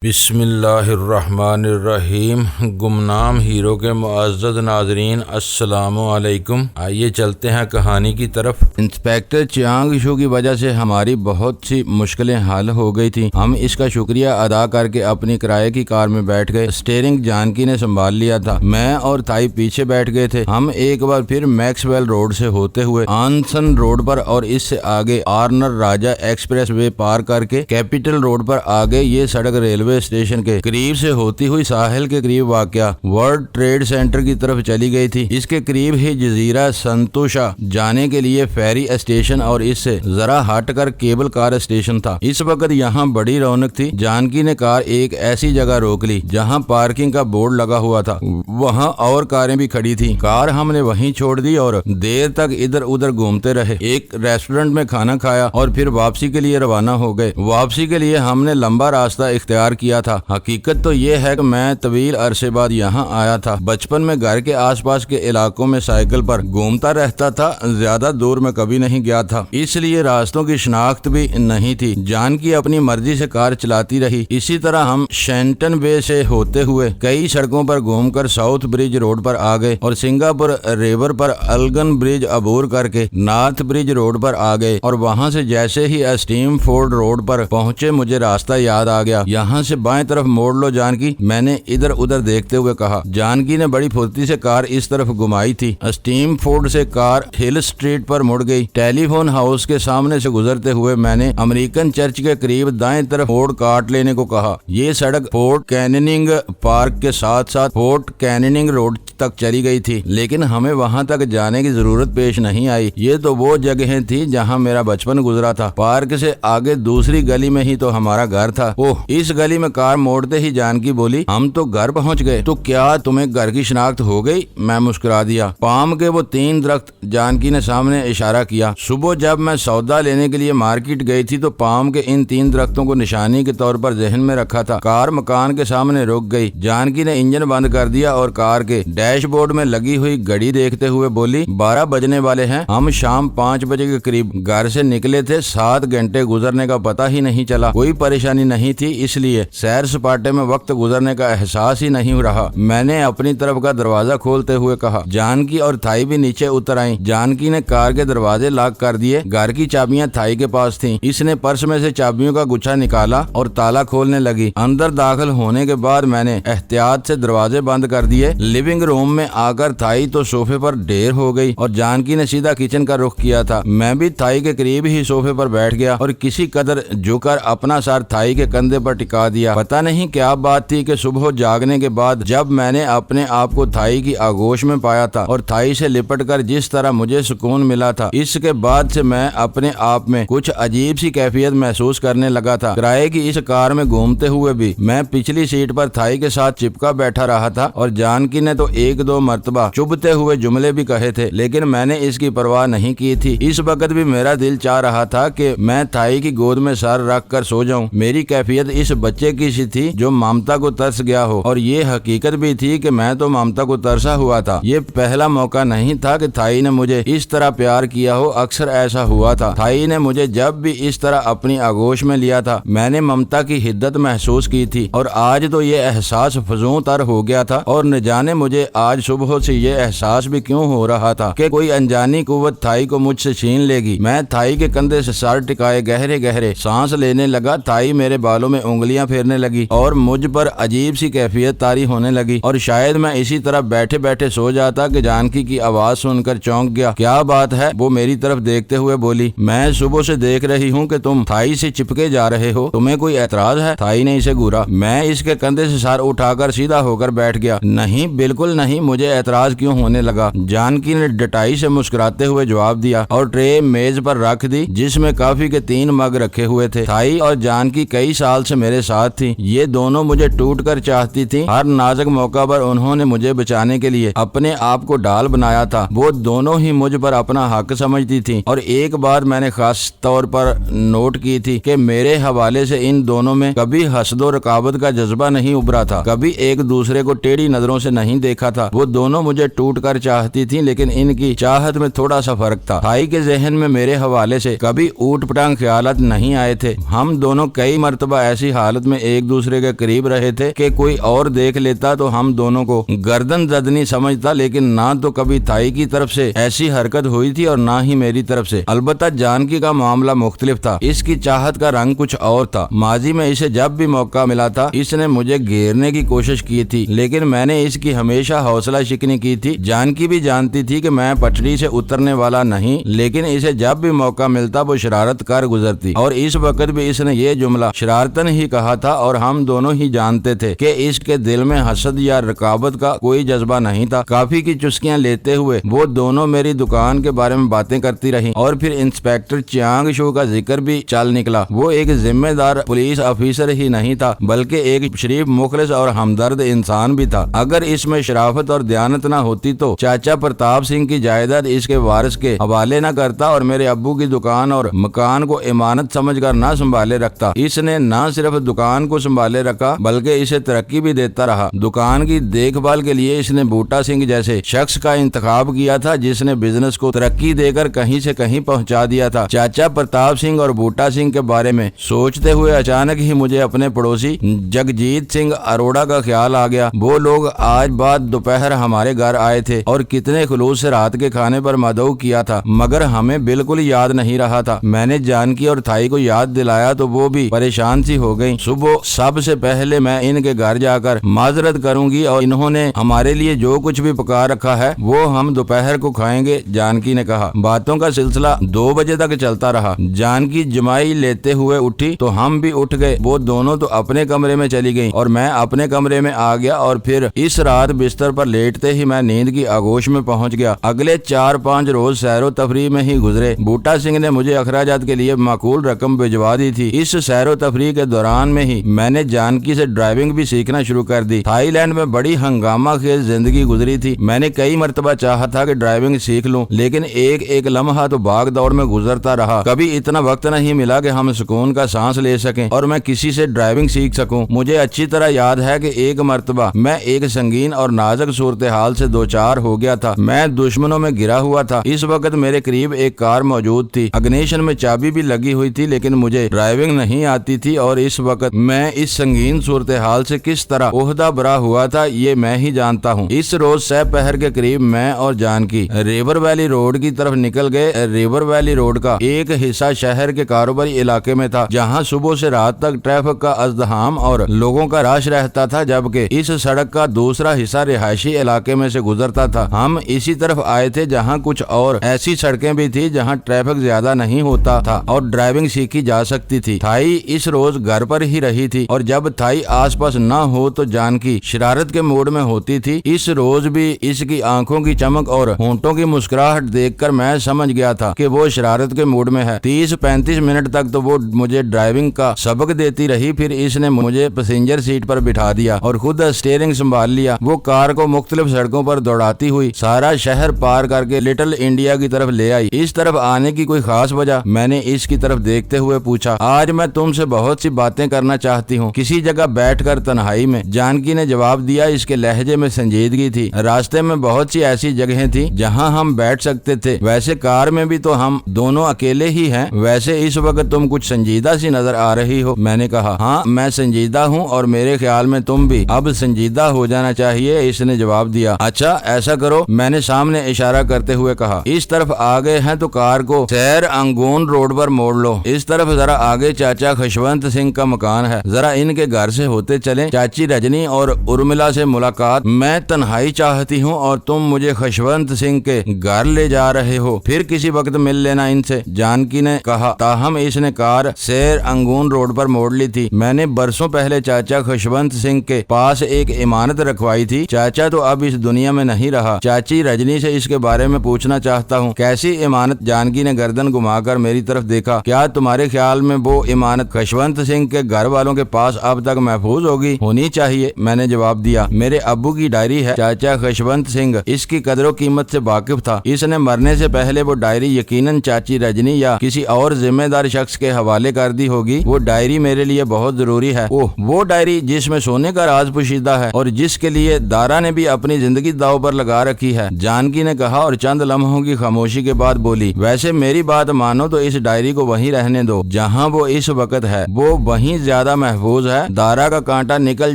बिस्मिल्लाहिर्रहमानिर्रहीम। गुमनाम हीरो के मुअज़्ज़ज़ नाज़रीन, अस्सलामु अलैकुम। आइए चलते हैं कहानी की तरफ। इंस्पेक्टर चियांग शू की वजह से हमारी बहुत सी मुश्किलें हल हो गई थी। हम इसका शुक्रिया अदा करके अपनी किराए की कार में बैठ गए। स्टीयरिंग जानकी ने संभाल लिया था, मैं और थाई पीछे बैठ गए थे। हम एक बार फिर मैक्सवेल रोड से होते हुए आनसन रोड पर और इससे आगे आर्नर राजा एक्सप्रेस वे पार करके कैपिटल रोड पर आ गए। ये सड़क रेलवे स्टेशन के करीब से होती हुई साहिल के करीब वाक़या वर्ल्ड ट्रेड सेंटर की तरफ चली गई थी। इसके करीब ही जजीरा संतोषा जाने के लिए फेरी स्टेशन और इससे जरा हटकर केबल कार स्टेशन था। इस वक्त यहाँ बड़ी रौनक थी। जानकी ने कार एक ऐसी जगह रोक ली जहाँ पार्किंग का बोर्ड लगा हुआ था। वहाँ और कारें भी खड़ी थी। कार हमने वहीं छोड़ दी और देर तक इधर उधर घूमते रहे। एक रेस्टोरेंट में खाना खाया और फिर वापसी के लिए रवाना हो गए। वापसी के लिए हमने लंबा रास्ता इख्तियार किया था। हकीकत तो ये है कि मैं तवील अरसे बाद यहाँ आया था। बचपन में घर के आसपास के इलाकों में साइकिल पर घूमता रहता था, ज्यादा दूर में कभी नहीं गया था, इसलिए रास्तों की शनाख्त भी नहीं थी। जानकी अपनी मर्जी से कार चलाती रही। इसी तरह हम शेंटन वे से होते हुए कई सड़कों पर घूमकर साउथ ब्रिज रोड पर आ गए और सिंगापुर रिवर पर अल्गन ब्रिज अबूर करके नॉर्थ ब्रिज रोड पर आ गए और वहाँ से जैसे ही स्टीम फोर्ड रोड पर पहुँचे मुझे रास्ता याद आ गया। यहाँ से बाएं तरफ मोड़ लो जानकी, मैंने इधर उधर देखते हुए कहा। जानकी ने बड़ी फुर्ती से कार इस तरफ घुमाई थी। स्टीम फोर्ड से कार हिल स्ट्रीट पर मुड़ गई। टेलीफोन हाउस के सामने से गुजरते हुए मैंने अमेरिकन चर्च के करीब दाएं तरफ मोड़ काट लेने को कहा। ये सड़क फोर्ट कैनिंग पार्क के साथ साथ फोर्ट कैनिंग रोड तक चली गई थी, लेकिन हमें वहां तक जाने की जरूरत पेश नहीं आई। ये तो वो जगह थी जहां मेरा बचपन गुजरा था। पार्क से आगे दूसरी गली में ही तो हमारा घर था। ओह, इस गली में कार मोड़ते ही जानकी बोली, हम तो घर पहुंच गए। तो क्या तुम्हें घर की शनाख्त हो गई? मैं मुस्कुरा दिया। पाम के वो 3 दरख्त, जानकी ने सामने इशारा किया। सुबह जब मैं सौदा लेने के लिए मार्केट गई थी तो पाम के इन 3 दरख्तों को निशानी के तौर पर जहन में रखा था। कार मकान के सामने रुक गई। जानकी ने इंजन बंद कर दिया और कार के डैशबोर्ड में लगी हुई घड़ी देखते हुए बोली, 12 बजने वाले हैं। हम शाम 5 बजे के करीब घर से निकले थे। 7 घंटे गुजरने का पता ही नहीं चला। कोई परेशानी नहीं थी, इसलिए सैर सपाटे में वक्त गुजरने का एहसास ही नहीं रहा। मैंने अपनी तरफ का दरवाजा खोलते हुए कहा। जानकी और थाई भी नीचे उतर आई। जानकी ने कार के दरवाजे लॉक कर दिए। घर की चाबियां थाई के पास थीं। इसने पर्स में से चाबियों का गुच्छा निकाला और ताला खोलने लगी। अंदर दाखिल होने के बाद मैंने एहतियात से दरवाजे बंद कर दिए। लिविंग रूम में आकर थाई तो सोफे पर ढेर हो गई और जानकी ने सीधा किचन का रुख किया था। मैं भी थाई के करीब ही सोफे पर बैठ गया और किसी कदर झुककर अपना सर थाई के कंधे पर टिका दिया। पता नहीं क्या बात थी कि सुबह जागने के बाद जब मैंने अपने आप को थाई की आगोश में पाया था और थाई से लिपटकर जिस तरह मुझे सुकून मिला था, इसके बाद से मैं अपने आप में कुछ अजीब सी कैफियत महसूस करने लगा था। किराए की इस कार में घूमते हुए भी मैं पिछली सीट पर थाई के साथ चिपका बैठा रहा था और जानकी ने तो 1-2 मरतबा चुभते हुए जुमले भी कहे थे, लेकिन मैंने इसकी परवाह नहीं की थी। इस वक्त भी मेरा दिल चाह रहा था कि मैं थाई की गोद में सर रख कर सो जाऊं। मेरी कैफियत इस बच्चे की सी थी जो ममता को तरस गया हो, और ये हकीकत भी थी कि मैं तो ममता को तरसा हुआ था। ये पहला मौका नहीं था कि थाई ने मुझे इस तरह प्यार किया हो। अक्सर ऐसा हुआ था। थाई ने मुझे जब भी इस तरह अपनी आगोश में लिया था, मैंने ममता की हिद्दत महसूस की थी, और आज तो ये एहसास फजूं तर हो गया था। और न जाने मुझे आज सुबह से ये एहसास भी क्यों हो रहा था कि कोई अनजानी कुव्वत थाई को मुझसे छीन लेगी। मैं थाई के कंधे से सर टिकाए गहरे गहरे सांस लेने लगा। थाई मेरे बालों में उंगलियां फेरने लगी और मुझ पर अजीब सी कैफियत तारी होने लगी। और शायद मैं इसी तरह बैठे बैठे सो जाता कि जानकी की आवाज सुनकर चौंक गया। क्या बात है? वो मेरी तरफ देखते हुए बोली, मैं सुबह से देख रही हूँ कि तुम थाई से चिपके जा रहे हो, तुम्हें कोई एतराज है? थाई ने इसे घूरा। मैं इसके कंधे से सर उठाकर सीधा होकर बैठ गया। नहीं, बिल्कुल नहीं, मुझे एतराज क्यों होने लगा? जानकी ने डटाई से मुस्कुराते हुए जवाब दिया और ट्रे मेज पर रख दी जिसमें कॉफी के 3 मग रखे हुए थे। थाई और जानकी कई साल से मेरे साथ थी। ये दोनों मुझे टूट कर चाहती थी। हर नाजुक मौका पर उन्होंने मुझे बचाने के लिए अपने आप को ढाल बनाया था। वो दोनों ही मुझ पर अपना हक समझती थी। और एक बात मैंने खास तौर पर नोट की थी कि मेरे हवाले से इन दोनों में कभी हसदो रकाबत का जज्बा नहीं उभरा था। कभी एक दूसरे को टेढ़ी नजरों से नहीं देखा था। वो दोनों मुझे टूट कर चाहती थी, लेकिन इनकी चाहत में थोड़ा सा फर्क था। थाई के जहन में मेरे हवाले से कभी ऊट पटांग ख्यालात नहीं आए थे। हम दोनों कई मरतबा ऐसी हालत में एक दूसरे के करीब रहे थे कि कोई और देख लेता तो हम दोनों को गर्दन जदनी समझता, लेकिन ना तो कभी थाई की तरफ से ऐसी हरकत हुई थी और ना ही मेरी तरफ से। अलबत्ता जानकी का मामला मुख्तलिफ था। इसकी चाहत का रंग कुछ और था। माजी में इसे जब भी मौका मिला था इसने मुझे घेरने की कोशिश की थी, लेकिन मैंने इसकी हमेशा हौसला शिकनी की थी। जानकी भी जानती थी कि मैं पटरी से उतरने वाला नहीं, लेकिन इसे जब भी मौका मिलता वो शरारत कर गुजरती, और इस वक्त भी इसने ये जुमला शरारतन ही कहा था। और हम दोनों ही जानते थे कि इसके दिल में हसद या रकाबत का कोई जज्बा नहीं था। काफी की चुस्कियां लेते हुए वो दोनों मेरी दुकान के बारे में बातें करती रही, और फिर इंस्पेक्टर चियांग शो का जिक्र भी चल निकला। वो एक जिम्मेदार पुलिस ऑफिसर ही नहीं था, बल्कि एक शरीफ, मुखलिस और हमदर्द इंसान भी था। अगर इसमें शराफत और दयानत न होती तो चाचा प्रताप सिंह की जायदाद इसके वारिस के हवाले न करता और मेरे अब्बू की दुकान और मकान को इमानत समझकर न संभाले रखता। इसने न सिर्फ दुकान को संभाले रखा बल्कि इसे तरक्की भी देता रहा। दुकान की देखभाल के लिए इसने बूटा सिंह जैसे शख्स का इंतखाब किया था, जिसने बिजनेस को तरक्की देकर कहीं से कहीं पहुंचा दिया था। चाचा प्रताप सिंह और बूटा सिंह के बारे में सोचते हुए अचानक ही मुझे अपने पड़ोसी जगजीत सिंह अरोड़ा का ख्याल आ गया। वो लोग आज बाद दोपहर हमारे घर आए थे और कितने खुलूस से रात के खाने पर मदऊ किया था, मगर हमें बिल्कुल याद नहीं रहा था। मैंने जानकी और थाई को याद दिलाया तो वो भी परेशान सी हो गई। सुबह सबसे पहले मैं इनके घर जाकर माजरत करूंगी और इन्होंने हमारे लिए जो कुछ भी पका रखा है वो हम दोपहर को खाएंगे, जानकी ने कहा। बातों का सिलसिला 2 बजे तक चलता रहा। जानकी जमाई लेते हुए उठी तो हम भी उठ गए। वो दोनों तो अपने कमरे में चली गईं और मैं अपने कमरे में आ गया, और फिर इस रात बिस्तर पर लेटते ही मैं नींद की आगोश में पहुंच गया। अगले 4-5 रोज सैरो तफरीह में ही गुजरे। बूटा सिंह ने मुझे अखराजात के लिए माकूल रकम भिजवा दी थी। इस सैरो तफरीह के दौरान में ही मैंने जानकी से ड्राइविंग भी सीखना शुरू कर दी। थाईलैंड में बड़ी हंगामा खेज जिंदगी गुजरी थी। मैंने कई मरतबा चाहा था कि ड्राइविंग सीख लूं, लेकिन एक एक लम्हा तो भाग दौड़ में गुजरता रहा। कभी इतना वक्त नहीं मिला कि हम सुकून का सांस ले सकें और मैं किसी से ड्राइविंग सीख सकूं। मुझे अच्छी तरह याद है कि एक मरतबा मैं एक संगीन और नाजुक सूरत हाल से दो चार हो गया था। मैं दुश्मनों में गिरा हुआ था। इस वक्त मेरे करीब एक कार मौजूद थी। अग्निशन में चाबी भी लगी हुई थी, लेकिन मुझे ड्राइविंग नहीं आती थी, और इस वक्त मैं इस संगीन सूरत हाल से किस तरह ओहदा बरा हुआ था ये मैं ही जानता हूँ। इस रोज सपहर के करीब मैं और जानकी रिवर वैली रोड की तरफ निकल गए। रिवर वैली रोड का एक हिस्सा शहर के कारोबारी इलाके में था, जहाँ सुबह से रात तक ट्रैफिक का अज़दहाम और लोगों का रश रहता था, जबकि इस सड़क का दूसरा हिस्सा रिहायशी इलाके में से गुजरता था। हम इसी तरफ आए थे जहाँ कुछ और ऐसी सड़कें भी थी जहाँ ट्रैफिक ज्यादा नहीं होता था और ड्राइविंग सीखी जा सकती थी। थाई इस रोज घर पर ही रही थी, और जब थाई आसपास न हो तो जानकी शरारत के मूड में होती थी। इस रोज भी इसकी आंखों की चमक और होंठों की मुस्कुराहट देखकर मैं समझ गया था कि वो शरारत के मूड में है। 30-35 मिनट तक तो वो मुझे ड्राइविंग का सबक देती रही। फिर इसने मुझे पैसेंजर सीट पर बिठा दिया और खुद स्टीयरिंग संभाल लिया। वो कार को मुख्तलिफ सड़कों पर दौड़ाती हुई सारा शहर पार करके लिटिल इंडिया की तरफ ले आई। इस तरफ आने की कोई खास वजह? मैंने इसकी तरफ देखते हुए पूछा। आज मैं तुमसे बहुत सी बातें करना चाहती हूँ, किसी जगह बैठकर तन्हाई में, जानकी ने जवाब दिया। इसके लहजे में संजीदगी थी। रास्ते में बहुत सी ऐसी जगहें थी जहाँ हम बैठ सकते थे। वैसे कार में भी तो हम दोनों अकेले ही हैं। वैसे इस वक्त तुम कुछ संजीदा सी नजर आ रही हो। मैंने कहा, हाँ मैं संजीदा हूँ और मेरे ख्याल में तुम भी अब संजीदा हो जाना चाहिए। इसने जवाब दिया। अच्छा ऐसा करो, मैंने सामने इशारा करते हुए कहा। इस तरफ आ गए हैं तो कार को सैर अंगून रोड पर मोड़ लो। इस तरफ जरा आगे चाचा खुशवंत सिंह का मकान है, जरा इनके घर से होते चलें। चाची रजनी और उर्मिला से मुलाकात। मैं तन्हाई चाहती हूँ और तुम मुझे खुशवंत सिंह के घर ले जा रहे हो, फिर किसी वक्त मिल लेना इनसे, जानकी ने कहा। ताहम इसने कार सैर अंगून रोड पर मोड़ ली थी। मैंने बरसों पहले चाचा खुशवंत सिंह के पास एक इमानत रखवाई थी। चाचा तो अब इस दुनिया में नहीं रहा। चाची रजनी से इसके बारे में पूछना चाहता हूँ। कैसी इमानत? जानकी ने गर्दन घुमाकर मेरी तरफ देखा। क्या तुम्हारे ख्याल में वो इमानत खुशवंत सिंह के घर वालों के पास अब तक महफूज होनी चाहिए? मैंने जवाब दिया। मेरे अब्बू की डायरी है। चाचा खुशवंत सिंह इसकी कदरों कीमत से वाकिफ था। इसने मरने से पहले वो डायरी यकीनन चाची रजनी या किसी और जिम्मेदार शख्स के हवाले कर दी होगी। वो डायरी मेरे लिए बहुत जरूरी है। ओह, वो डायरी जिसमें सोने का राज पोशीदा है और जिसके लिए दारा ने भी अपनी जिंदगी दाव पर लगा रखी है, जानकी ने कहा, और चंद लम्हों की खामोशी के बाद बोली। वैसे मेरी बात मानो तो इस डायरी को वहीं रहने दो जहाँ वो इस वक्त है। वो वहीं ज्यादा महफूज है। दारा का कांटा निकल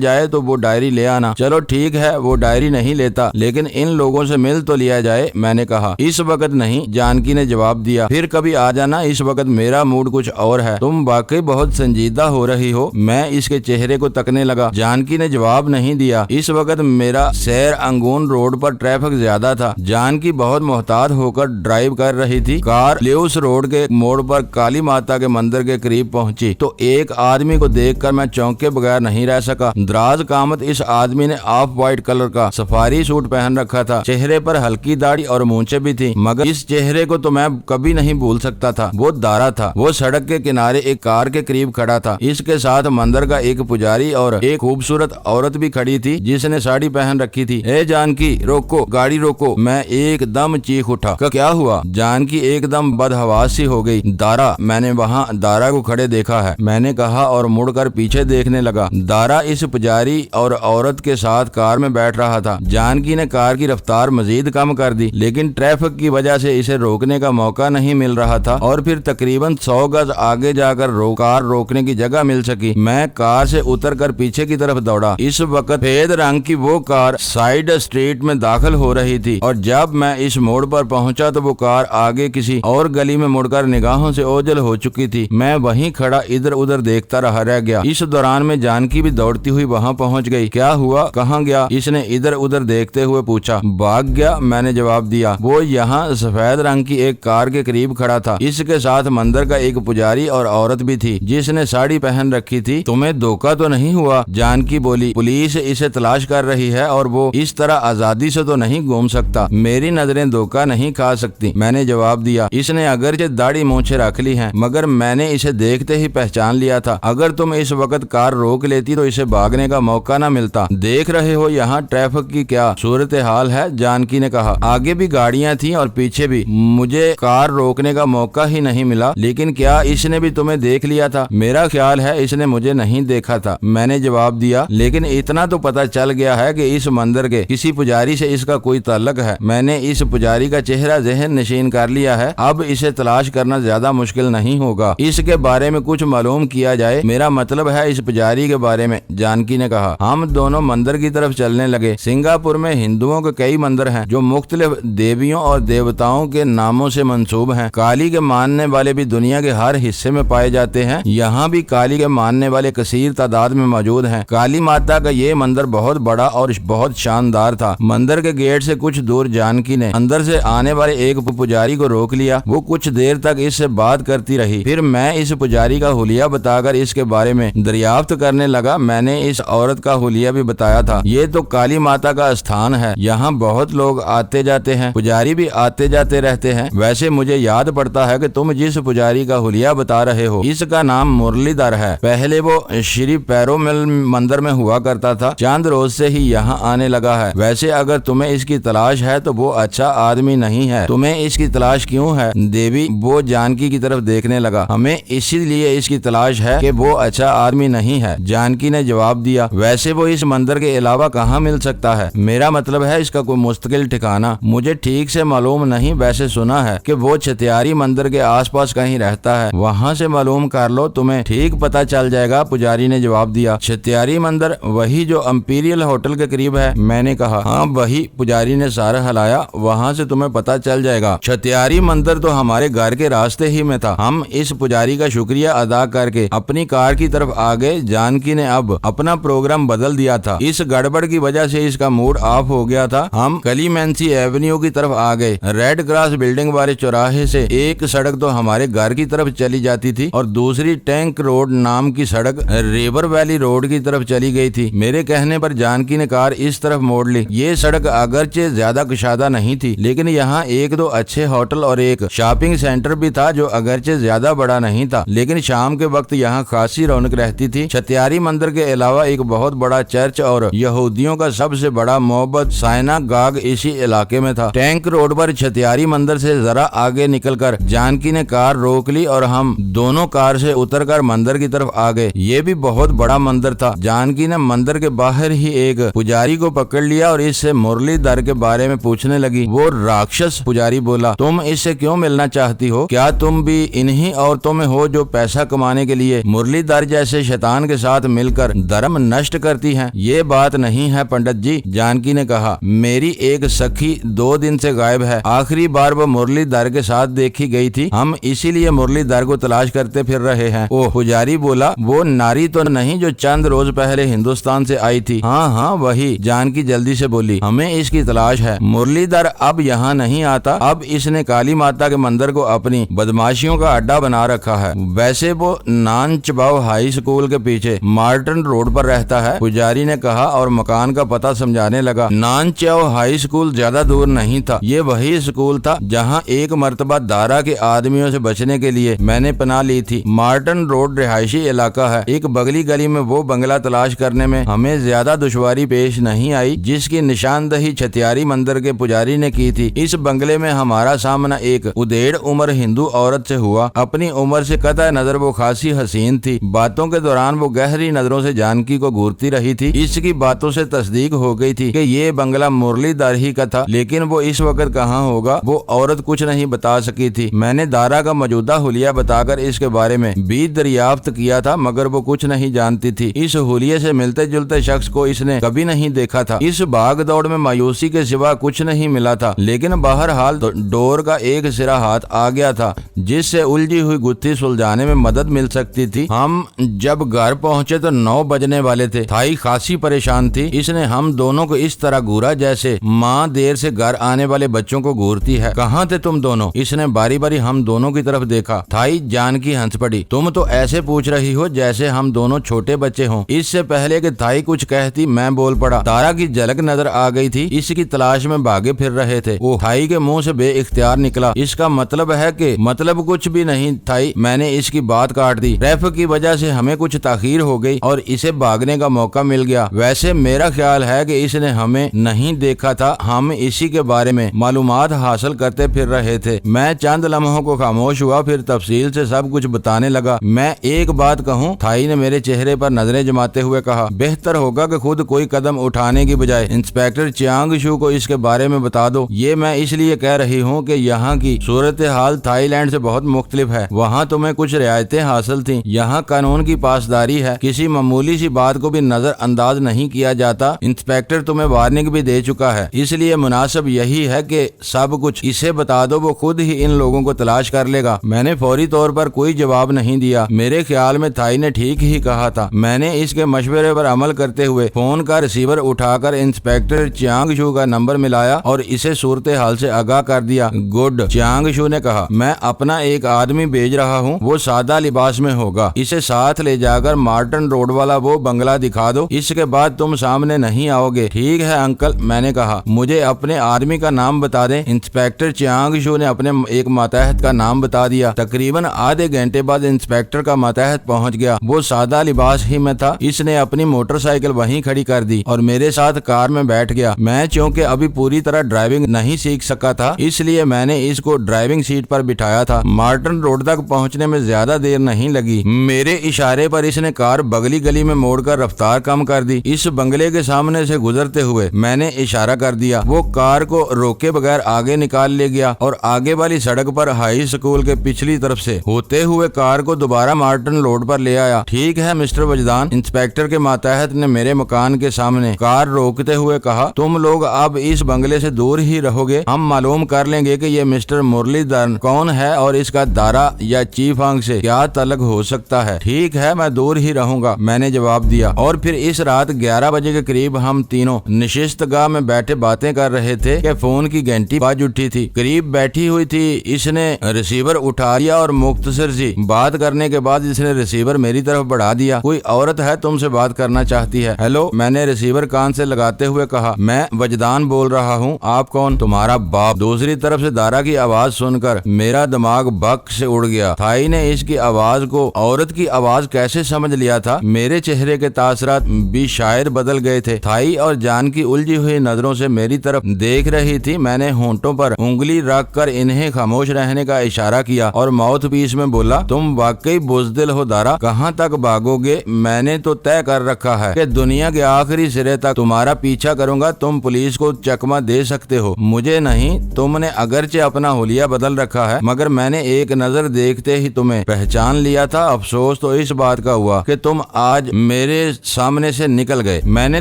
जाए तो वो डायरी ले आना। चलो ठीक है, वो डायरी नहीं लेता, लेकिन इन लोगों से मिल तो लिया जाए, मैंने कहा। इस वक्त नहीं, जानकी ने जवाब दिया, फिर कभी आ जाना, इस वक्त मेरा मूड कुछ और है। तुम वाकई बहुत संजीदा हो रही हो। मैं इसके चेहरे को तकने लगा। जानकी ने जवाब नहीं दिया। इस वक्त मेरा सैर अंगून रोड पर ट्रैफिक ज्यादा था। जानकी बहुत मोहतात होकर ड्राइव कर रही थी। कार ल्यूस रोड के मोड़ पर काली माता के मंदिर के करीब पहुंची तो एक आदमी को देखकर मैं चौंके बगैर नहीं रह सका। दराज कामत इस आदमी ने ऑफ व्हाइट कलर का सफारी सूट पहन रखा था। चेहरे पर हल्की दाढ़ी और मूंछें भी थी, मगर इस चेहरे को तो मैं कभी नहीं भूल सकता था। वो दारा था। वो सड़क के किनारे एक कार के करीब खड़ा था। इसके साथ मंदिर का एक पुजारी और एक खूबसूरत औरत भी खड़ी थी जिसने साड़ी पहन रखी थी। ए जानकी, रोको, गाड़ी रोको। मैं एकदम चीख उठा। क्या हुआ? जानकी एकदम बदहवास सी हो गई। दारा, मैंने वहाँ दारा को खड़े देखा है, मैंने कहा और मुड़कर पीछे देखने लगा। दारा इस पुजारी और औरत के साथ कार में बैठ रहा था। जानकी ने कार की रफ्तार मजीद कम कर दी, लेकिन ट्रैफिक की वजह से इसे रोकने का मौका नहीं मिल रहा था और फिर तकरीबन 100 गज आगे जाकर कार रोकने की जगह मिल सकी। मैं कार से उतरकर पीछे की तरफ दौड़ा। इस वक्त सफेद रंग की वो कार साइड स्ट्रीट में दाखिल हो रही थी और जब मैं इस मोड़ पर पहुंचा तो वो कार आगे किसी और गली में मुड़कर निगाहों से ओझल हो चुकी थी। मैं वहीं खड़ा इधर उधर देखता रह गया। इस दौरान में जानकी भी दौड़ती हुई वहां पहुंच गई। क्या हुआ, कहाँ गया? इसने इधर उधर देखते हुए पूछा। भाग गया, मैंने जवाब दिया। वो यहाँ सफेद रंग की एक कार के करीब खड़ा था। इसके साथ मंदिर का एक पुजारी और औरत भी थी जिसने साड़ी पहन रखी थी। तुम्हें धोखा तो नहीं हुआ? जानकी बोली। पुलिस इसे तलाश कर रही है और वो इस तरह आजादी से तो नहीं घूम सकता। मेरी नजरें धोखा नहीं खा सकती, मैंने जवाब दिया। इसने अगरचे दाढ़ी मूंछें रख ली हैं, मगर मैंने इसे देखते ही पहचान लिया था। अगर तुम इस वक्त कार रोक लेती तो इसे भागने का मौका न मिलता। देख रहे हो यहाँ ट्रैफिक की क्या सूरत हाल है, जानकी ने कहा। आगे भी गाड़ियाँ थी और पीछे भी। मुझे कार रोकने का मौका ही नहीं मिला। लेकिन क्या इसने भी तुम्हें देख लिया था? मेरा ख्याल है इसने मुझे नहीं देखा था, मैंने जवाब दिया। लेकिन इतना तो पता चल गया है कि इस मंदिर के किसी पुजारी से इसका कोई ताल्लुक है। मैंने इस पुजारी का चेहरा जहन नशीन कर लिया है। अब इसे तलाश करना ज्यादा मुश्किल नहीं होगा। इसके बारे में कुछ मालूम किया जाए, मेरा मतलब है इस पुजारी के बारे में, जानकी ने कहा। हम दोनों मंदिर की तरफ चलने लगे। सिंगापुर में हिंदुओं के कई मंदिर हैं जो मुख्तलिफ देवियों और देवताओं के नामों से मंसूब हैं। काली के मानने वाले भी दुनिया के हर हिस्से में पाए जाते हैं। यहाँ भी काली के मानने वाले कसीर तादाद में मौजूद हैं। काली माता का ये मंदिर बहुत बड़ा और बहुत शानदार था। मंदिर के गेट से कुछ दूर जानकी ने अंदर से आने वाले एक पुजारी को रोक लिया। वो कुछ देर तक इससे बात करती रही। फिर मैं इस पुजारी का हुलिया बताकर इसके बारे में दरियाफ्त करने लगा। मैंने इस औरत का हुलिया भी बताया था। ये तो काली माता का स्थान है, यहाँ बहुत लोग आते जाते हैं, पुजारी भी आते जाते रहते हैं। वैसे मुझे याद पड़ता है कि तुम जिस पुजारी का हुलिया बता रहे हो इसका नाम मुरलीधर है। पहले वो श्री पैरोमिल मंदिर में हुआ करता था, चंद रोज से ही यहाँ आने लगा है। वैसे अगर तुम्हें इसकी तलाश है तो वो अच्छा आदमी नहीं है। तुम्हें इसकी तलाश क्यों है देवी? वो जानकी की तरफ देखने लगा। हमें इसीलिए इसकी तलाश है कि वो अच्छा आदमी नहीं है, जानकी ने जवाब दिया। वैसे वो इस मंदिर के अलावा कहाँ मिल सकता है? मेरा मतलब है इसका कोई मुस्तकिल ठिकाना मुझे ठीक से मालूम नहीं। वैसे सुना है कि वो छतियारी मंदिर के आसपास कहीं रहता है, वहाँ से मालूम कर लो, तुम्हें ठीक पता चल जाएगा, पुजारी ने जवाब दिया। छतियारी मंदिर वही जो इंपीरियल होटल के करीब है, मैंने कहा। हाँ वही, पुजारी ने सर हिलाया। वहाँ से तुम्हें पता चल जाएगा। छतियारी मंदिर तो हमारे घर के रास्ते ही में था। हम इस पुजारी का शुक्रिया अदा करके अपनी कार की तरफ आ गए। जानकी ने अब अपना प्रोग्राम बदल दिया था। इस गड़बड़ की वजह से इसका मूड ऑफ हो गया था। हम क्लीमेंसी एवेन्यू की तरफ आ गए। रेड क्रॉस बिल्डिंग वाले चौराहे से एक सड़क तो हमारे घर की तरफ चली जाती थी और दूसरी टैंक रोड नाम की सड़क रिवर वैली रोड की तरफ चली गई थी। मेरे कहने पर जानकी ने कार इस तरफ मोड़ ली। ये सड़क अगरचे ज्यादा कुशादा नहीं थी, लेकिन यहाँ एक दो अच्छे होटल और एक शॉपिंग सेंटर भी था जो अगरचे ज्यादा बड़ा नहीं था, लेकिन शाम के वक्त यहाँ खासी रौनक रहती थी। छतियारी मंदिर के अलावा एक बहुत बड़ा चर्च और यहूदियों का सबसे बड़ा मोहब्बत साइनागाग इसी इलाके में था। टैंक रोड पर छतियारी मंदिर से जरा आगे निकलकर जानकी ने कार रोक ली और हम दोनों कार से उतरकर मंदिर की तरफ आ गए। ये भी बहुत बड़ा मंदिर था। जानकी ने मंदिर के बाहर ही एक पुजारी को पकड़ लिया और इससे मुरलीधर के बारे में पूछने लगी। वो राक्षस पुजारी बोला, तुम इससे क्यों मिलना चाहती हो? क्या तुम भी इन्हीं औरतों में हो जो पैसा कमाने के लिए मुरलीधर मुरलीधर जैसे शैतान के साथ मिलकर धर्म नष्ट करती हैं। ये बात नहीं है पंडित जी, जानकी ने कहा। मेरी एक सखी 2 दिन से गायब है। आखिरी बार वो मुरलीधर के साथ देखी गई थी। हम इसीलिए मुरलीधर को तलाश करते फिर रहे हैं। ओह, पुजारी बोला, वो नारी तो नहीं जो चंद रोज पहले हिंदुस्तान से आई थी? हाँ हाँ वही, जानकी जल्दी से बोली। हमें इसकी तलाश है। मुरलीधर अब यहाँ नहीं आता। अब इसने काली माता के मंदिर को अपनी बदमाशियों का अड्डा बना रखा है। वैसे वो नानचबाव हाई स्कूल के पीछे मार्टन रोड पर रहता है, पुजारी ने कहा और मकान का पता समझाने लगा। नानचबाव हाई स्कूल ज्यादा दूर नहीं था। ये वही स्कूल था जहाँ एक मर्तबा दारा के आदमियों से बचने के लिए मैंने पनाह ली थी। मार्टन रोड रिहायशी इलाका है। एक बगली गली में वो बंगला तलाश करने में हमें ज्यादा दुश्वारी पेश नहीं आई जिसकी निशानदही छतियारी मंदिर के पुजारी ने की थी। इस बंगले में हमारा सामना एक उदेड़ उम्र हिंदू औरत से हुआ। अपनी उम्र से कतई नजर वो खासी हसीन थी। बातों के दौरान वो गहरी नजरों से जानकी को घूरती रही थी। इसकी बातों से तस्दीक हो गई थी कि ये बंगला मुरलीधर ही का था, लेकिन वो इस वक्त कहाँ होगा वो औरत कुछ नहीं बता सकी थी। मैंने दारा का मौजूदा हुलिया बताकर इसके बारे में भी दरियाफ्त किया था, मगर वो कुछ नहीं जानती थी। इस हुलिये से मिलते जुलते शख्स को इसने कभी नहीं देखा था। इस भाग दौड़ में मायूसी के सिवा कुछ नहीं मिला था, लेकिन बहरहाल डोर का एक सिरा हाथ आ गया था जिससे उलझी हुई गुत्थी सुलझाने में मदद मिल सकती थी। हम जब घर पहुंचे तो 9 बजने वाले थे। थाई खासी परेशान थी। इसने हम दोनों को इस तरह घूरा जैसे माँ देर से घर आने वाले बच्चों को घूरती है। कहाँ थे तुम दोनों? इसने बारी बारी हम दोनों की तरफ देखा। थाई जानकी हंस पड़ी। तुम तो ऐसे पूछ रही हो जैसे हम दोनों छोटे बच्चे हों। इससे पहले कि थाई कुछ कहती मैं बोल पड़ा। दारा की झलक नजर आ गई थी। इसकी तलाश में भागे फिर रहे थे। वो थाई के मुंह से बेइख्तियार निकला, इसका मतलब है कि मतलब कुछ भी नहीं थाई। मैंने इसकी बात काट दी। ट्रैफिक की वजह से हमें कुछ ताखीर हो गई और इसे भागने का मौका मिल गया। वैसे मेरा ख्याल है कि इसने हमें नहीं देखा था। हम इसी के बारे में मालूमात हासिल करते फिर रहे थे। मैं चंद लम्हों को खामोश हुआ, फिर तफसील से सब कुछ बताने लगा। मैं एक बात कहूँ? थाई ने मेरे चेहरे पर नजरें जमाते हुए कहा। बेहतर होगा कि खुद कोई कदम उठाने की बजाय इंस्पेक्टर चियांग शू को इसके बारे में बता दो। ये मैं इसलिए कह रही हूँ कि यहाँ की सूरत हाल थाईलैंड से बहुत मुख्तलिफ है। वहाँ तुम्हें कुछ रियायतें हासिल थी। यहाँ कानून की पासदारी है। किसी मामूली सी बात को भी नजरअंदाज नहीं किया जाता। इंस्पेक्टर तुम्हें वार्निंग भी दे चुका है, इसलिए मुनासिब यही है कि सब कुछ इसे बता दो। वो खुद ही इन लोगों को तलाश कर लेगा। मैंने फौरी तौर पर कोई जवाब नहीं दिया। मेरे ख्याल में थाई ने ठीक ही कहा था। मैंने इसके मशवरे पर अमल करते हुए फोन का रिसीवर उठाकर इंस्पेक्टर चियांग शू का नंबर मिलाया और इसे सूरत हाल से आगाह कर दिया। गुड, चियांग शू ने कहा। मैं अपना एक आदमी भेज रहा हूँ, वो सादा लिबास में होगा। इसे साथ ले जाकर मार्टन रोड वाला वो बंगला दिखा दो। इसके बाद तुम सामने नहीं आओगे। ठीक है अंकल, मैंने कहा। मुझे अपने आदमी का नाम बता दें। इंस्पेक्टर चियांग शू ने अपने एक मातहत का नाम बता दिया। तकरीबन आधे घंटे बाद इंस्पेक्टर का मातहत पहुंच गया। वो सादा लिबास ही में था। इसने अपनी मोटरसाइकिल वहीं खड़ी कर दी और मेरे साथ कार में बैठ गया। मैं चूंकि अभी पूरी तरह ड्राइविंग नहीं सीख सका था, इसलिए मैंने इसको ड्राइविंग सीट पर बिठाया था। मार्टन रोड तक पहुंचने में ज्यादा देर नहीं लगी। मेरे इशारे पर इसने कार बगली गली में मोड़कर रफ्तार कम कर दी। इस बंगले के सामने से गुजरते हुए मैंने इशारा कर दिया। वो कार को रोके बगैर आगे निकाल ले गया और आगे वाली सड़क पर हाई स्कूल के पिछली तरफ से होते हुए कार को दोबारा मार्टन रोड पर ले आया। ठीक है मिस्टर वजदान, इंस्पेक्टर के मातहत ने मेरे मकान के सामने कार रोकते हुए कहा। तुम लोग अब इस बंगले से दूर ही रहोगे। हम मालूम कर लेंगे कि ये मिस्टर मुरलीधर कौन है और इसका दारा या चीफांग से क्या तल्लुक हो सकता है। ठीक है, मैं दूर ही रहूंगा, मैंने जवाब दिया। और फिर इस रात 11 बजे के करीब हम तीनों निशिस्तगाह में बैठे बातें कर रहे थे कि फोन की घंटी बज उठी थी। करीब बैठी हुई थी। इसने रिसीवर उठा लिया और मुख्तसर सी बात करने के बाद इसने रिसीवर मेरी तरफ बढ़ा दिया। कोई औरत है तुमसे बात करना चाहती है। हेलो, मैंने रिसीवर कान से लगाते हुए कहा। मैं वजदान बोल रहा हूँ। आप कौन? तुम्हारा बाप। दूसरी तरफ से दारा की आवाज सुनकर मेरा दिमाग बक से उड़ गया। थाई ने इसकी आवाज को औरत की आवाज कैसे समझ लिया था? मेरे चेहरे के तासरात भी शायद बदल गए थे। थाई और जानकी उलझी हुई नजरों से मेरी तरफ देख रही थी। मैंने होंठों पर उंगली रख कर इन्हें खामोश रहने का इशारा किया और माउथ पीस में बोला, तुम वाकई बुज़दिल हो दारा। कहाँ तक भागोगे? मैंने तो तय कर रखा है कि दुनिया के आखिरी सिरे तक तुम्हारा पीछा करूंगा। तुम पुलिस को चकमा दे सकते हो, मुझे नहीं। तुमने अगरचे अपना हुलिया बदल रखा है, मगर मैंने एक नजर देखते ही तुम्हें पहचान लिया था। अफसोस तो इस बात का हुआ कि तुम आज मेरे सामने से निकल गए। मैंने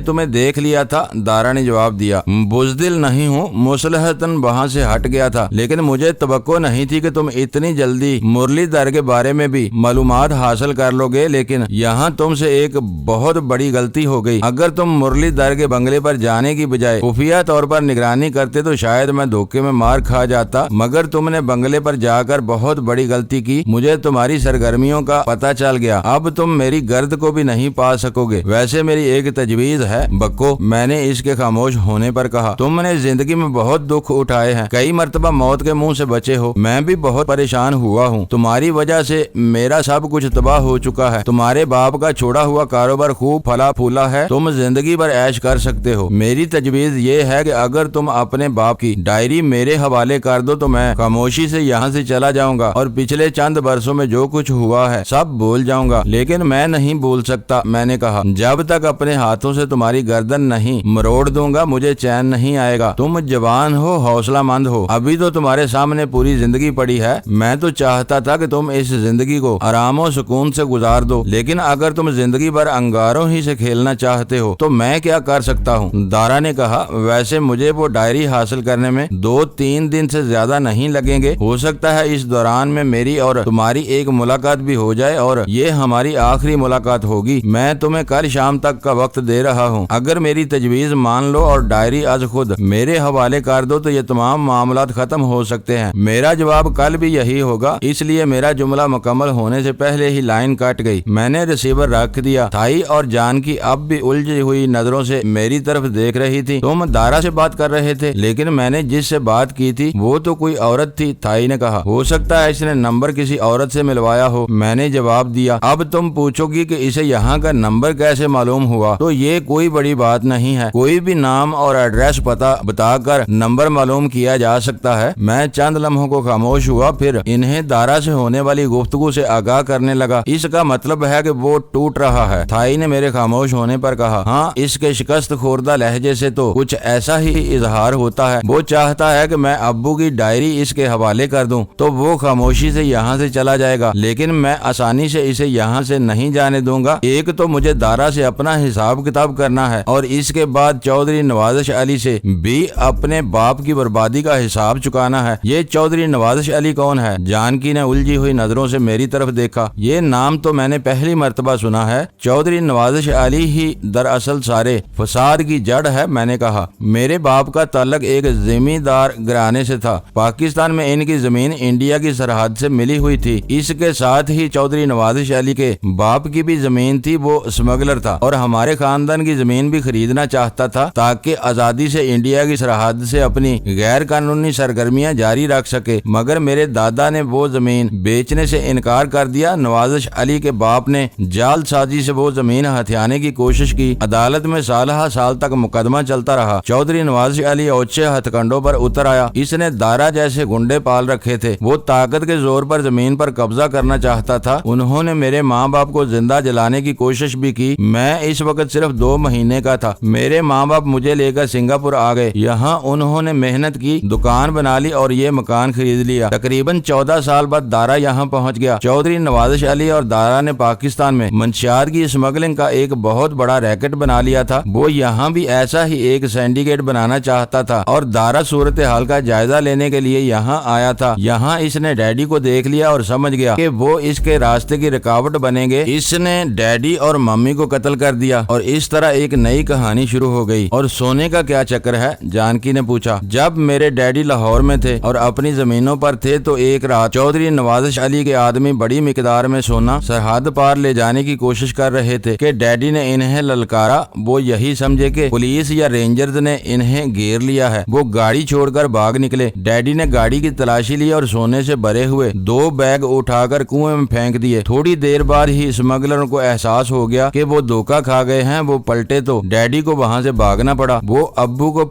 तुम्हें देख लिया था, दारा ने जवाब दिया। बुज़दिल नहीं हूँ, मुसलहतन वहाँ से हट गया था, लेकिन मुझे तवक्को नहीं थी कि तुम इतनी जल्दी मुरलीधर के बारे में भी मालूमात हासिल कर लोगे। लेकिन यहाँ तुमसे एक बहुत बड़ी गलती हो गई। अगर तुम मुरलीधर के बंगले पर जाने की बजाय खुफिया तौर पर निगरानी करते तो शायद मैं धोखे में मार खा जाता, मगर तुमने बंगले पर जाकर बहुत बड़ी गलती की। मुझे तुम्हारी सरगर्मियों का पता चल गया। अब तुम मेरी गर्द को भी नहीं पा सकोगे। वैसे मेरी एक तजवीज है बक्को, मैंने इसके खामोश होने पर कहा। तुमने जिंदगी में बहुत दुख उठाए हैं, कई मरतबा मौत के मुंह से बचे हो। मैं भी बहुत परेशान हुआ हूँ। तुम्हारी वजह से मेरा सब कुछ तबाह हो चुका है। तुम्हारे बाप का छोड़ा हुआ कारोबार खूब फला फूला है, तुम जिंदगी भर ऐश कर सकते हो। मेरी तजवीज ये है कि अगर तुम अपने बाप की डायरी मेरे हवाले कर दो तो मैं खामोशी से यहाँ से चला जाऊंगा और पिछले चंद वर्षों में जो कुछ हुआ है सब भूल जाऊंगा। लेकिन मैं नहीं भूल सकता, मैंने कहा। जब तक अपने हाथों से तुम्हारी गर्दन नहीं मरोड़ दूंगा मुझे चैन नहीं आएगा। तुम जवान हो, हौसलामंद हो, अभी तो तुम्हारे सामने पूरी जिंदगी पड़ी है। मैं तो चाहता था कि तुम इस जिंदगी को आराम और सुकून से गुजार दो, लेकिन अगर तुम जिंदगी भर अंगारों ही से खेलना चाहते हो तो मैं क्या कर सकता हूँ? दारा ने कहा। वैसे मुझे वो डायरी हासिल करने में 2-3 दिन से ज्यादा नहीं लगेंगे। हो सकता है इस दौरान में मेरी और तुम्हारी एक मुलाकात भी हो जाए और ये हमारी आखिरी मुलाकात होगी। मैं तुम्हें कल शाम तक का वक्त दे रहा हूँ। अगर मेरी तजवीज मान लो और डायरी आज खुद मेरे हवाले कर दो तो ये तमाम मामलात खत्म हो सकते हैं। मेरा जवाब कल भी यही होगा, इसलिए मेरा जुमला मुकम्मल होने से पहले ही लाइन कट गई। मैंने रिसीवर रख दिया। थाई और जानकी अब भी उलझी हुई नजरों से मेरी तरफ देख रही थी। तुम दारा से बात कर रहे थे, लेकिन मैंने जिससे बात की थी वो तो कोई औरत थी, थाई ने कहा। हो सकता है इसने नंबर किसी औरत से मिलवाया हो, मैंने जवाब दिया। अब तुम पूछोगी कि इसे यहाँ का नंबर कैसे मालूम हुआ, तो ये कोई बड़ी बात नहीं है। कोई भी नाम और एड्रेस पता बताकर नंबर मालूम किया जा सकता है। मैं चंद लम्हों को खामोश हुआ, फिर इन्हें दारा से होने वाली गुफ्तगू से आगाह करने लगा। इसका मतलब है कि वो टूट रहा है, थाई ने मेरे खामोश होने पर कहा। हाँ, इसके शिकस्त खोरदा लहजे से तो कुछ ऐसा ही इजहार होता है। वो चाहता है कि मैं अब्बू की डायरी इसके हवाले कर दूं, तो वो खामोशी से यहाँ से चला जाएगा, लेकिन मैं आसानी से इसे यहाँ से नहीं जाने दूंगा। एक तो मुझे दारा से अपना हिसाब किताब करना है और इसके बाद चौधरी नवाज़िश अली से भी अपने बाप की बर्बादी का हिसाब चुकाना है। ये चौधरी नवाज़िश अली कौन है? जानकी ने उलझी हुई नजरों से मेरी तरफ देखा। ये नाम तो मैंने पहली मर्तबा सुना है। चौधरी नवाज़िश अली ही दरअसल सारे फसाद की जड़ है, मैंने कहा। मेरे बाप का ताल्लुक एक जमींदार घराने से था। पाकिस्तान में इनकी जमीन इंडिया की सरहद से मिली हुई थी। इसके साथ ही चौधरी नवाज़िश अली के बाप की भी जमीन थी, वो स्मगलर था और हमारे खानदान की जमीन भी खरीदना चाहता था ताकि आजादी से इंडिया की सरहद से अपनी गैर कानूनी सरगर्मियां जारी रख सके, मगर मेरे दादा ने वो जमीन बेचने से इनकार कर दिया। नवाज़िश अली के बाप ने जालसाजी से वो जमीन हथियाने की कोशिश की। अदालत में साल तक मुकदमा चलता रहा। चौधरी नवाज़िश अली ओछे हथकंडों पर उतर आया। इसने दारा जैसे गुंडे पाल रखे थे। वो ताकत के जोर पर जमीन पर कब्जा करना चाहता था। उन्होंने मेरे माँ बाप को जिंदा जलाने की कोशिश भी की। मैं इस वक्त सिर्फ 2 महीने का था। मेरे माँ बाप मुझे लेकर सिंगापुर आ गए। यहाँ उन्होंने मेहनत की, दुकान बना ली और ये मकान खरीद लिया। तकरीबन 14 साल बाद दारा यहाँ पहुँच गया। चौधरी नवाज़िश अली और दारा ने पाकिस्तान में मंशियात की स्मगलिंग का एक बहुत बड़ा रैकेट बना लिया था। वो यहाँ भी ऐसा ही एक सिंडिकेट बनाना चाहता था और दारा सूरत हाल का जायजा लेने के लिए यहाँ आया था। यहाँ इसने डैडी को देख लिया और समझ गया कि वो इसके रास्ते की रुकावट बनेंगे। इसने डैडी और मम्मी को कत्ल कर दिया और इस तरह एक नई कहानी शुरू हो गई। और सोने का क्या चक्कर है? जानकी ने पूछा। जब मेरे डैडी लाहौर में थे और अपनी जमीनों पर थे तो एक रात चौधरी नवाज़िश अली के आदमी बड़ी मिकदार में सोना सरहद पार ले जाने की कोशिश कर रहे थे कि डैडी ने इन्हें ललकारा। वो यही समझे कि पुलिस या रेंजर्स ने इन्हें घेर लिया है। वो गाड़ी छोड़कर भाग निकले। डैडी ने गाड़ी की तलाशी ली और सोने से भरे हुए 2 बैग उठाकर कुएं में फेंक दिए। थोड़ी देर बाद ही स्मगलरों को एहसास हो गया कि वो धोखा खा गए हैं। वो पलटे तो डैडी को वहां से भागना पड़ा। वो अब्बू को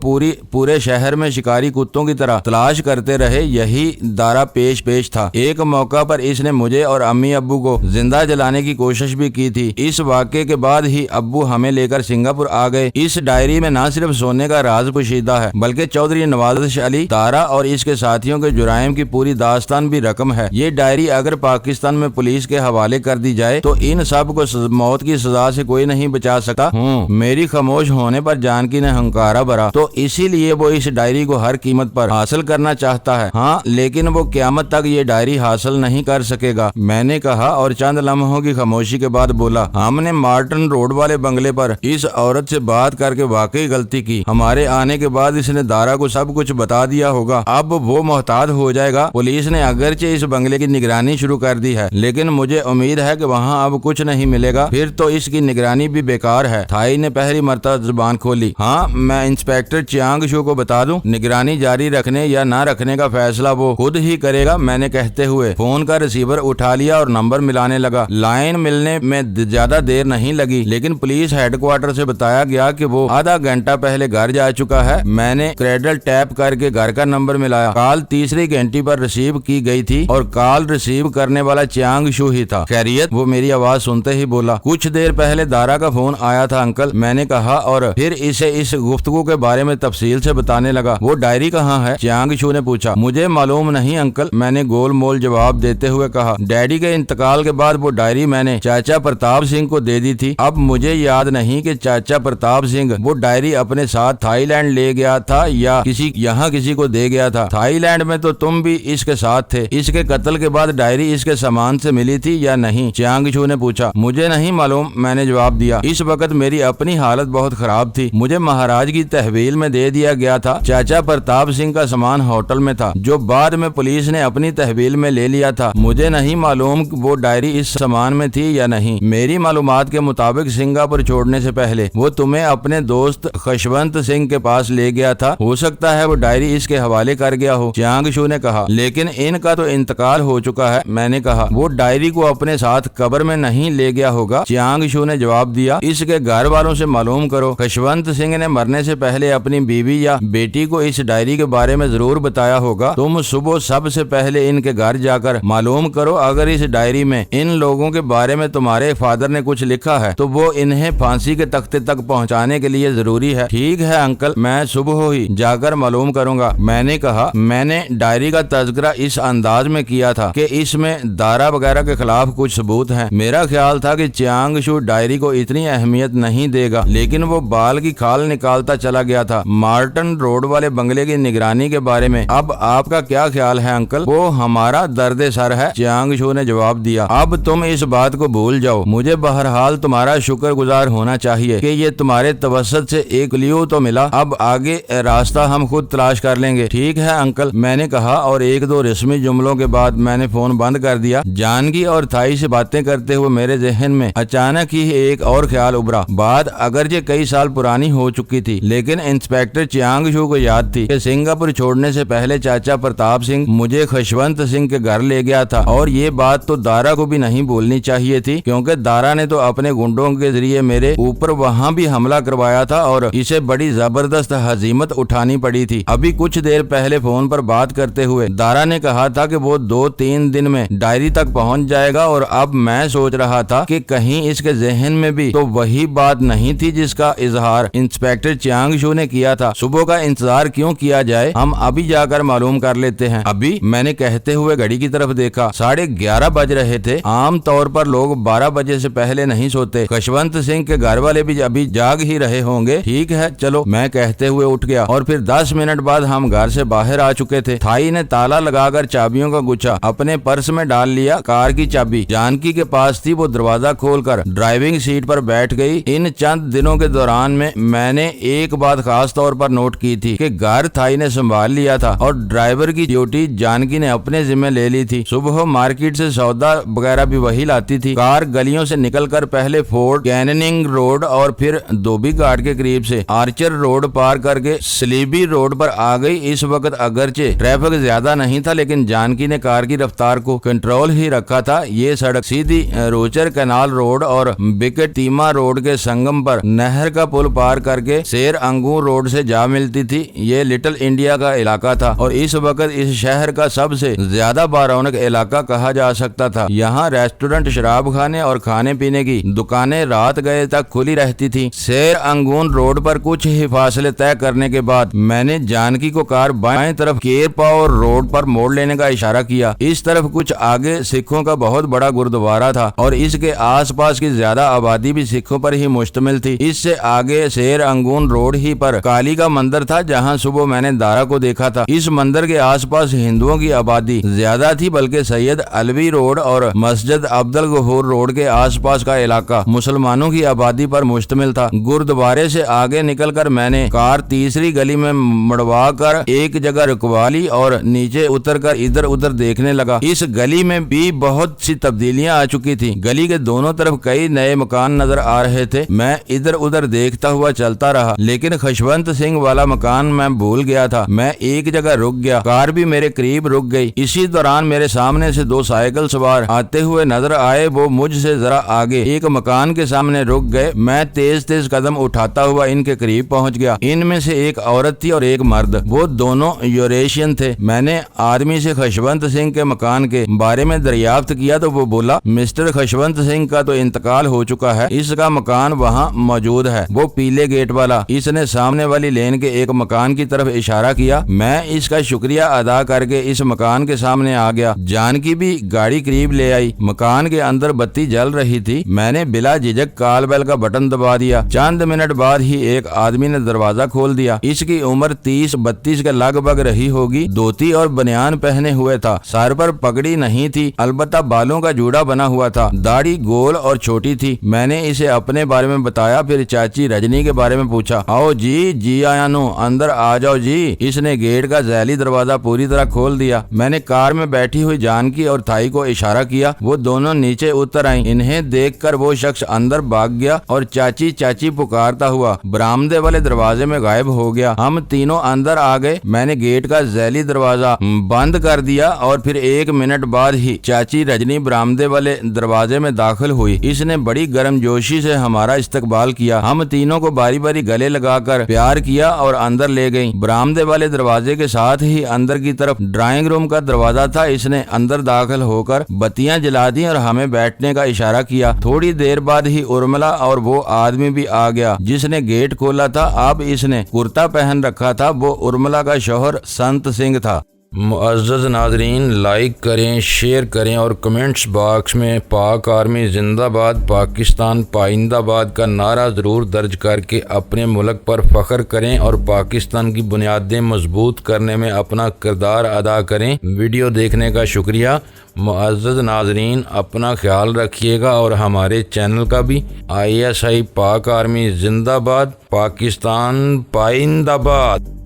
पूरे शहर में शिकारी कुत्तों की तरह तलाश करते रहे। यही दारा पेश था। एक मौका पर इसने मुझे और अम्मी अब्बू को जिंदा जलाने की कोशिश भी की थी। इस वाक़े के बाद ही अब्बू हमें लेकर सिंगापुर आ गए। इस डायरी में न सिर्फ सोने का राज पोशीदा है बल्कि चौधरी नवाज़िश अली, दारा और इसके साथियों के जुराइम की पूरी दास्तान भी रकम है। ये डायरी अगर पाकिस्तान में पुलिस के हवाले कर दी जाए तो इन सब को मौत की सजा से कोई नहीं बचा सकता हूँ। मेरी खामोश होने पर जानकी ने हंकारा भरा, तो इसीलिए वो इस डायरी को हर कीमत पर हासिल करना चाहता है। हाँ, लेकिन वो क़यामत तक ये डायरी हासिल नहीं कर सकेगा, मैंने कहा और चंद लम्हों की खामोशी के बाद बोला, हमने मार्टन रोड वाले बंगले पर इस औरत से बात करके वाकई गलती की। हमारे आने के बाद इसने दारा को सब कुछ बता दिया होगा। अब वो मोहतात हो जाएगा। पुलिस ने अगरचे इस बंगले की निगरानी शुरू कर दी है, लेकिन मुझे उम्मीद है कि वहाँ अब कुछ नहीं मिलेगा, फिर तो इसकी निगरानी भी बेकार है। थाई ने पहली मर्तबा जुबान खोली। हाँ, मैं इंस्पेक्टर चियांग शू को बता दूं, निगरानी जारी रखने या ना रखने का फैसला वो खुद ही करेगा, मैंने कहते हुए फोन का रिसीवर उठा लिया और नंबर मिलाने लगा। लाइन मिलने में ज्यादा देर नहीं लगी, लेकिन पुलिस हेडक्वार्टर से बताया गया कि वो आधा घंटा पहले घर जा चुका है। मैंने क्रेडल टैप करके घर का नंबर मिलाया। कॉल तीसरी घंटी पर रिसीव की गई थी और कॉल रिसीव करने वाला चियांग शू ही था। खैरियत? वो मेरी आवाज सुनते ही बोला। कुछ देर पहले दारा का फोन आया था अंकल, मैंने कहा और फिर इसे इस गुफ्तगू के बारे में तफसील से बताने लगा। वो डायरी कहाँ है? चियांग शू ने पूछा। मुझे मालूम नहीं अंकल, मैंने गोल मोल जवाब देते हुए कहा। डैडी के इंतकाल के बाद वो डायरी मैंने चाचा प्रताप सिंह को दे दी थी। अब मुझे याद नहीं कि चाचा प्रताप सिंह वो डायरी अपने साथ थाईलैंड ले गया था या किसी को दे गया था। थाईलैंड में तो तुम भी इसके साथ थे। इसके कत्ल के बाद डायरी इसके सामान से मिली थी या नहीं? चियांग शू ने पूछा। मुझे नहीं मालूम, मैंने जवाब दिया। इस वक्त मेरी अपनी हालत बहुत खराब थी। मुझे महाराज की तहवील में दे दिया गया था। चाचा प्रताप सिंह का सामान होटल में था, जो बाद में पुलिस ने अपनी तहवील में ले लिया था। मुझे नहीं मालूम वो डायरी इस सामान में थी या नहीं। मेरी मालूमात के मुताबिक सिंगापुर छोड़ने से पहले वो तुम्हें अपने दोस्त खशवंत सिंह के पास ले गया था। हो सकता है वो डायरी इसके हवाले कर गया हो, चियांग शू ने कहा। लेकिन इनका तो इंतकाल हो चुका है, मैंने कहा। वो डायरी को अपने साथ कब्र में नहीं ले गया होगा, चियांग शू ने जवाब दिया। इसके घर वालों से मालूम करो। खशवंत सिंह ने मरने से पहले अपनी बीवी या बेटी को इस डायरी के बारे में जरूर बताया होगा। तुम सुबह सबसे पहले इनके घर जाकर मालूम करो। अगर इस डायरी में इन लोगों के बारे में तुम्हारे फादर ने कुछ लिखा है तो वो इन्हें फांसी के तख्ते तक पहुंचाने के लिए जरूरी है। ठीक है अंकल, मैं सुबह ही जाकर मालूम करूंगा, मैंने कहा। मैंने डायरी का तज़किरा इस अंदाज में किया था कि इसमें दारा वगैरह के खिलाफ कुछ सबूत हैं। मेरा ख्याल था कि चियांग शू डायरी को इतनी अहमियत नहीं देगा, लेकिन वो बाल की खाल निकालता चला गया था। मार्टन रोड वाले बंगले की निगरानी के बारे में अब आपका क्या ख्याल है अंकल? वो हमारा दर्द सर है, चियांग शू ने जवाब दिया। अब तुम इस बात को भूल जाओ। मुझे बहरहाल तुम्हारा शुक्रगुजार होना चाहिए कि ये तुम्हारे तवस्सुत से एक क्लू तो मिला। अब आगे रास्ता हम खुद तलाश कर लेंगे। ठीक है अंकल, मैंने कहा और एक दो रस्मी जुमलों के बाद मैंने फोन बंद कर दिया। जानकी और थाई से बातें करते हुए मेरे जहन में अचानक ही एक और ख्याल उभरा। बात अगरचे कई साल पुरानी हो चुकी थी, लेकिन इंस्पेक्टर चियांग शू को याद थी कि सिंगापुर छोड़ने से पहले चाचा प्रताप सिंह मुझे खशवंत सिंह के घर ले गया था। और ये बात तो दारा को भी नहीं बोलनी चाहिए थी, क्योंकि दारा ने तो अपने गुंडों के जरिए मेरे ऊपर वहाँ भी हमला करवाया था और इसे बड़ी जबरदस्त हजीमत उठानी पड़ी थी। अभी कुछ देर पहले फोन पर बात करते हुए दारा ने कहा था कि वो 2-3 दिन में डायरी तक पहुंच जाएगा, और अब मैं सोच रहा था कि कहीं इसके जहन में भी तो वही बात नहीं थी जिसका इजहार इंस्पेक्टर चियांग शू ने किया था। सुबह का इंतजार क्यों किया जाए, हम अभी जाकर मालूम कर लेते हैं। अभी? मैंने कहते हुए घड़ी की तरफ देखा। 11:30 बज रहे थे। आम तौर पर लोग 12 बजे से पहले नहीं सोते। खशवंत सिंह के घर वाले भी अभी जाग ही रहे होंगे। ठीक है चलो, मैं कहते हुए उठ गया और फिर 10 मिनट बाद हम घर से बाहर आ चुके थे। थाई ने ताला लगाकर चाबियों का गुच्छा अपने पर्स में डाल लिया। कार की चाबी जानकी के पास थी। वो दरवाजा खोलकर ड्राइविंग सीट पर बैठ गई। इन चंद दिनों के दौरान में मैंने एक बात खास तौर पर नोट की थी कि घर थाई ने संभाल लिया था और ड्राइवर की ड्यूटी जानकी ने अपने जिम्मे ले ली थी। सुबह मार्केट से सौदा वगैरह भी वही लाती थी। कार गलियों से निकलकर पहले फोर्ट कैनिंग रोड और फिर धोबी घाट के करीब से आर्चर रोड पार करके स्लीबी रोड पर आ गई। इस वक्त अगरचे ट्रैफिक ज्यादा नहीं था, लेकिन जानकी ने कार की रफ्तार को कंट्रोल ही रखा था। ये सड़क सीधी रोचर कैनाल रोड और बिकट टीमा रोड के संगम पर नहर का पुल पार करके शेर अंगूर रोड से जा मिलती थी। ये लिटिल इंडिया का इलाका था और इस वक्त इस शहर का सबसे ज्यादा बारौनक इलाका कहा जा सकता था। यहाँ रेस्टोरेंट, शराब खाने और खाने पीने की दुकानें रात गए तक खुली रहती थी। शेर अंगून रोड पर कुछ ही फासले तय करने के बाद मैंने जानकी को कार बाएं तरफ केर पावर रोड पर मोड़ लेने का इशारा किया। इस तरफ कुछ आगे सिखों का बहुत बहुत बड़ा गुरुद्वारा था और इसके आसपास की ज्यादा आबादी भी सिखों पर ही मुश्तमिल थी। इससे आगे शेर अंगून रोड ही पर काली का मंदिर था, जहाँ सुबह मैंने दारा को देखा था। इस मंदिर के आसपास हिंदुओं की आबादी ज्यादा थी, बल्कि सैयद अलवी रोड और मस्जिद अब्दुल गफूर रोड के आसपास का इलाका मुसलमानों की आबादी पर मुश्तमिल था। गुरुद्वारे से आगे निकलकर मैंने कार तीसरी गली में मुड़वा कर एक जगह रुकवा ली और नीचे उतरकर इधर उधर देखने लगा। इस गली में भी बहुत सी तब्दीलियां आ चुकी थी। गली के दोनों तरफ कई नए मकान नजर आ रहे थे। मैं इधर उधर देखता हुआ चलता रहा, लेकिन खुशवंत सिंह वाला मकान मैं भूल गया था। मैं एक जगह रुक गया, कार भी मेरे करीब रुक गई। इसी दौरान मेरे सामने से दो साइकिल सवार आते हुए नजर आए। वो मुझसे जरा आगे एक मकान के सामने रुक गए। मैं तेज तेज कदम उठाता हुआ इनके करीब पहुंच गया। इनमें से एक औरत थी और एक मर्द। वो दोनों यूरेशियन थे। मैंने आदमी से खुशवंत सिंह के मकान के बारे में दरियाफ्त किया तो वो बोला, मिस्टर खुशवंत सिंह का तो इंतकाल हो चुका है, इसका मकान वहाँ मौजूद है, वो पीले गेट वाला। इसने सामने वाली लेन के एक मकान की तरफ इशारा किया। मैं इसका शुक्रिया अदा करके इस मकान के सामने आ गया। जानकी भी गाड़ी करीब ले आई। मकान के अंदर बत्ती जल रही थी। मैंने बिला झिझक कॉल बेल का बटन दबा दिया। चंद मिनट बाद ही एक आदमी ने दरवाजा खोल दिया। इसकी उम्र 30-32 के लगभग रही होगी। धोती और बनियान पहने हुए था। सर पर पगड़ी नहीं थी, अलबत्ता बालों का जूड़ा बना हुआ था। दाढ़ी गोल और छोटी थी। मैंने इसे अपने बारे में बताया, फिर चाची रजनी के बारे में पूछा। आओ जी आया नो, अंदर आ जाओ जी। इसने गेट का जैली दरवाजा पूरी तरह खोल दिया। मैंने कार में बैठी हुई जानकी और थाई को इशारा किया। वो दोनों नीचे उतर आई। इन्हें देखकर वो शख्स अंदर भाग गया और चाची चाची पुकारता हुआ बरामदे वाले दरवाजे में गायब हो गया। हम तीनों अंदर आ गए। मैंने गेट का जैली दरवाजा बंद कर दिया और फिर 1 मिनट बाद ही चाची रजनी बरामदे वाले दरवाजे में दाखिल हुई। इसने बड़ी गर्मजोशी से हमारा इस्तकबाल किया। हम तीनों को बारी बारी गले लगाकर प्यार किया और अंदर ले गई। बरामदे वाले दरवाजे के साथ ही अंदर की तरफ ड्राइंग रूम का दरवाजा था। इसने अंदर दाखिल होकर बत्तियां जला दी और हमें बैठने का इशारा किया। थोड़ी देर बाद ही उर्मिला और वो आदमी भी आ गया जिसने गेट खोला था। अब इसने कुर्ता पहन रखा था। वो उर्मिला का शौहर संत सिंह था। मुअज़्ज़ज़ नाज़रीन, लाइक करें, शेयर करें और कमेंट्स बॉक्स में पाक आर्मी जिंदाबाद, पाकिस्तान पाइंदाबाद का नारा ज़रूर दर्ज करके अपने मुल्क पर फ़ख्र करें और पाकिस्तान की बुनियादें मजबूत करने में अपना किरदार अदा करें। वीडियो देखने का शुक्रिया। मुअज़्ज़ज़ नाज़रीन, अपना ख्याल रखिएगा और हमारे चैनल का भी। ISI पाक आर्मी जिंदाबाद, पाकिस्तान पाइंदाबाद।